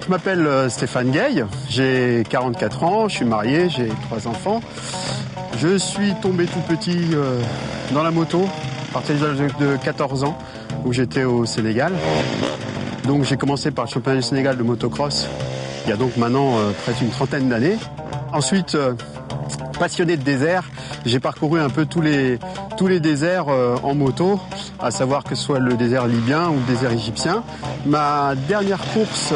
je m'appelle Stéphane Gay, j'ai 44 ans, je suis marié, j'ai 3 enfants. Je suis tombé tout petit dans la moto à partir de l'âge de 14 ans où j'étais au Sénégal. Donc j'ai commencé par le championnat du Sénégal de motocross il y a donc maintenant presque une trentaine d'années. Ensuite, passionné de désert, j'ai parcouru un peu tous les déserts en moto, à savoir que ce soit le désert libyen ou le désert égyptien. Ma dernière course,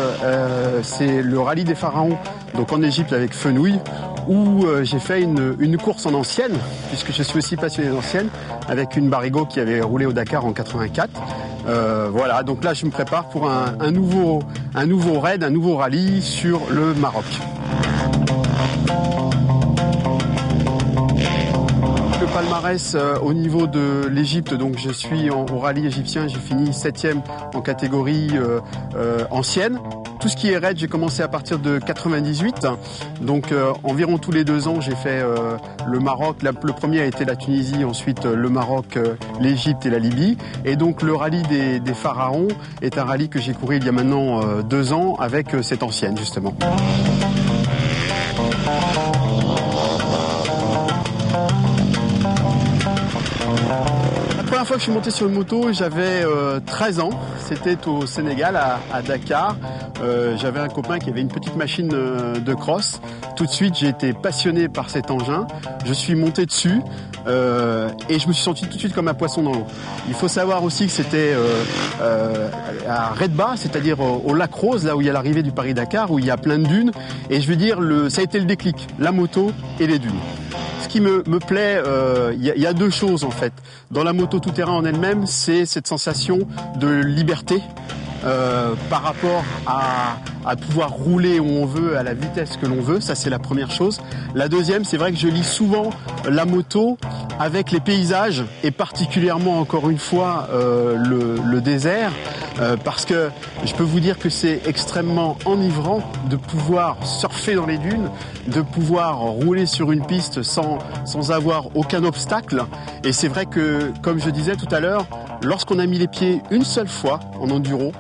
c'est le rallye des pharaons, donc en Égypte avec Fenouil, où j'ai fait une course en ancienne, puisque je suis aussi passionné d'ancienne, avec une Barigo qui avait roulé au Dakar en 84. Voilà, donc là je me prépare pour un nouveau raid, un nouveau rallye sur le Maroc. Le palmarès au niveau de l'Égypte, donc je suis au rallye égyptien, j'ai fini 7e en catégorie ancienne. Tout ce qui est raid, j'ai commencé à partir de 98, donc environ tous les 2 ans j'ai fait le Maroc. Le premier a été la Tunisie, ensuite le Maroc, l'Égypte et la Libye. Et donc le rallye des pharaons est un rallye que j'ai couru il y a maintenant 2 ans avec cette ancienne justement. La première fois que je suis monté sur une moto, j'avais 13 ans. C'était au Sénégal, à Dakar. J'avais un copain qui avait une petite machine de cross. Tout de suite, j'ai été passionné par cet engin. Je suis monté dessus et je me suis senti tout de suite comme un poisson dans l'eau. Il faut savoir aussi que c'était à Redba, c'est-à-dire au lac Rose, là où il y a l'arrivée du Paris-Dakar, où il y a plein de dunes. Et je veux dire, ça a été le déclic, la moto et les dunes. Ce qui me plaît, il y a 2 choses en fait. Dans la moto tout-terrain en elle-même, c'est cette sensation de liberté par rapport à pouvoir rouler où on veut, à la vitesse que l'on veut. Ça, c'est la première chose. La deuxième, c'est vrai que je lie souvent la moto avec les paysages et particulièrement, encore une fois, le désert. Parce que je peux vous dire que c'est extrêmement enivrant de pouvoir surfer dans les dunes, de pouvoir rouler sur une piste sans avoir aucun obstacle. Et c'est vrai que, comme je disais tout à l'heure, lorsqu'on a mis les pieds une seule fois en enduro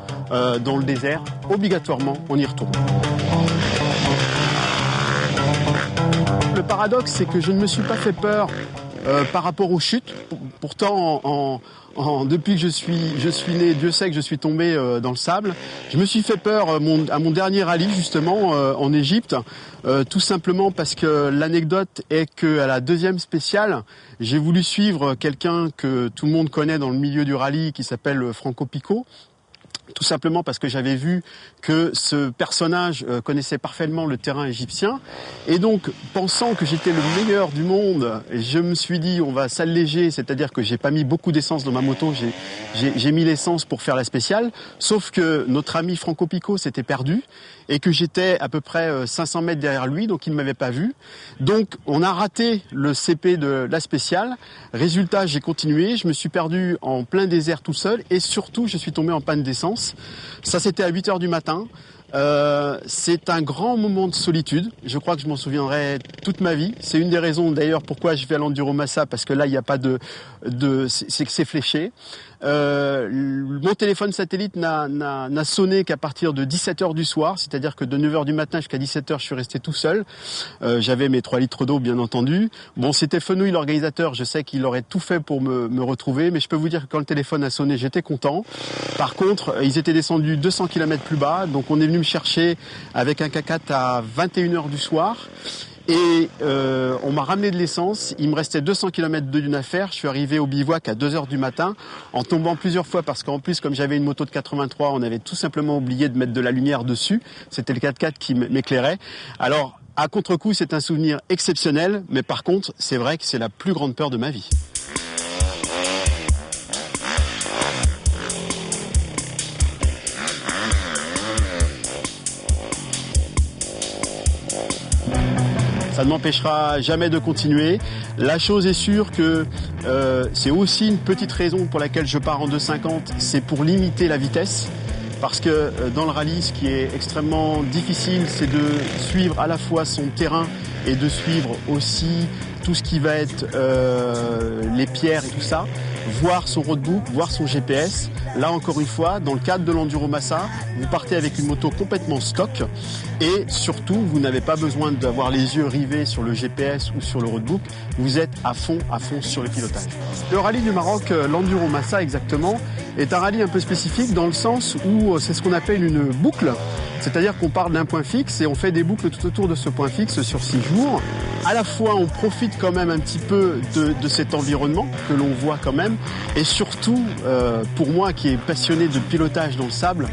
dans le désert, obligatoirement on y retourne. Le paradoxe, c'est que je ne me suis pas fait peur par rapport aux chutes. Pourtant, depuis que je suis né, Dieu sait que je suis tombé dans le sable. Je me suis fait peur à mon dernier rallye justement en Égypte, tout simplement parce que l'anecdote est qu'à la 2e spéciale, j'ai voulu suivre quelqu'un que tout le monde connaît dans le milieu du rallye qui s'appelle Franco Picot. Tout simplement parce que j'avais vu que ce personnage connaissait parfaitement le terrain égyptien. Et donc, pensant que j'étais le meilleur du monde, je me suis dit, on va s'alléger, c'est-à-dire que j'ai pas mis beaucoup d'essence dans ma moto, j'ai mis l'essence pour faire la spéciale. Sauf que notre ami Franco Picot s'était perdu et que j'étais à peu près 500 mètres derrière lui, donc il ne m'avait pas vu. Donc, on a raté le CP de la spéciale. Résultat, j'ai continué, je me suis perdu en plein désert tout seul et surtout, je suis tombé en panne d'essence. Ça, c'était à 8h du matin. C'est un grand moment de solitude. Je crois que je m'en souviendrai toute ma vie. C'est une des raisons d'ailleurs pourquoi je vais à l'Enduromassa, parce que là, il n'y a pas c'est que c'est fléché. Mon téléphone satellite n'a sonné qu'à partir de 17h du soir, c'est-à-dire que de 9h du matin jusqu'à 17h, je suis resté tout seul. J'avais mes 3 litres d'eau, bien entendu. Bon, c'était Fenouil, l'organisateur. Je sais qu'il aurait tout fait pour me retrouver, mais je peux vous dire que quand le téléphone a sonné, j'étais content. Par contre, ils étaient descendus 200 km plus bas, donc on est venu me chercher avec un K4 à 21h du soir. Et on m'a ramené de l'essence, il me restait 200 km de dune à faire, je suis arrivé au bivouac à 2h du matin, en tombant plusieurs fois parce qu'en plus, comme j'avais une moto de 83, on avait tout simplement oublié de mettre de la lumière dessus, c'était le 4x4 qui m'éclairait. Alors, à contre-coup, c'est un souvenir exceptionnel, mais par contre, c'est vrai que c'est la plus grande peur de ma vie. Ça ne m'empêchera jamais de continuer. La chose est sûre que c'est aussi une petite raison pour laquelle je pars en 2,50, c'est pour limiter la vitesse. Parce que dans le rallye, ce qui est extrêmement difficile, c'est de suivre à la fois son terrain et de suivre aussi tout ce qui va être les pierres et tout ça. voir son roadbook, voir son GPS. Là encore une fois, dans le cadre de l'Enduromassa, vous partez avec une moto complètement stock et surtout, vous n'avez pas besoin d'avoir les yeux rivés sur le GPS ou sur le roadbook. Vous êtes à fond sur le pilotage. Le rallye du Maroc, l'Enduromassa exactement, est un rallye un peu spécifique dans le sens où c'est ce qu'on appelle une boucle. C'est-à-dire qu'on part d'un point fixe et on fait des boucles tout autour de ce point fixe sur 6 jours. À la fois, on profite quand même un petit peu de cet environnement que l'on voit quand même. Et surtout, pour moi qui est passionné de pilotage dans le sable,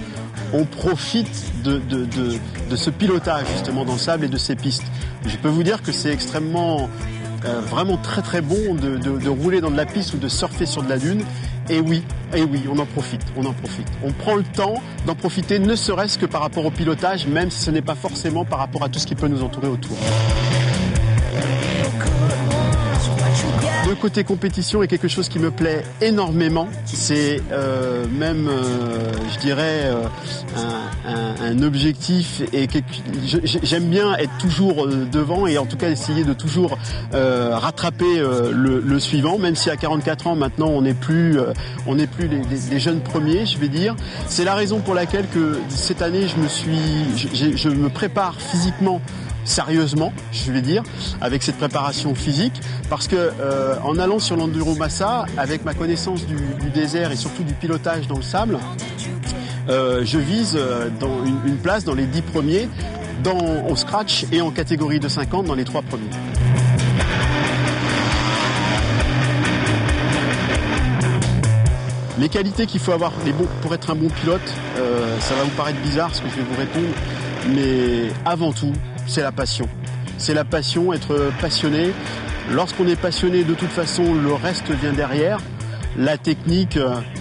on profite de ce pilotage justement dans le sable et de ces pistes. Je peux vous dire que c'est extrêmement, vraiment très bon de rouler dans de la piste ou de surfer sur de la dune. Et oui, on en profite. On prend le temps d'en profiter, ne serait-ce que par rapport au pilotage, même si ce n'est pas forcément par rapport à tout ce qui peut nous entourer autour. Le côté compétition est quelque chose qui me plaît énormément. C'est je dirais, un objectif et j'aime bien être toujours devant et en tout cas essayer de toujours rattraper le suivant, même si à 44 ans maintenant on n'est plus des jeunes premiers, je vais dire. C'est la raison pour laquelle que cette année je me prépare physiquement sérieusement, je vais dire, avec cette préparation physique, parce que en allant sur l'Enduromassa, avec ma connaissance du désert et surtout du pilotage dans le sable, je vise dans une place dans les 10 premiers, au scratch et en catégorie de 50 dans les 3 premiers. Les qualités qu'il faut avoir pour être un bon pilote, ça va vous paraître bizarre ce que je vais vous répondre, mais avant tout, c'est la passion. C'est la passion, être passionné. Lorsqu'on est passionné, de toute façon, le reste vient derrière. La technique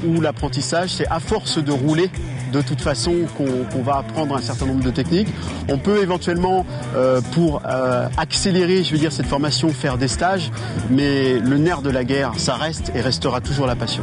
ou l'apprentissage, c'est à force de rouler, de toute façon, qu'on va apprendre un certain nombre de techniques. On peut éventuellement, pour accélérer, je veux dire, cette formation, faire des stages, mais le nerf de la guerre, ça reste et restera toujours la passion.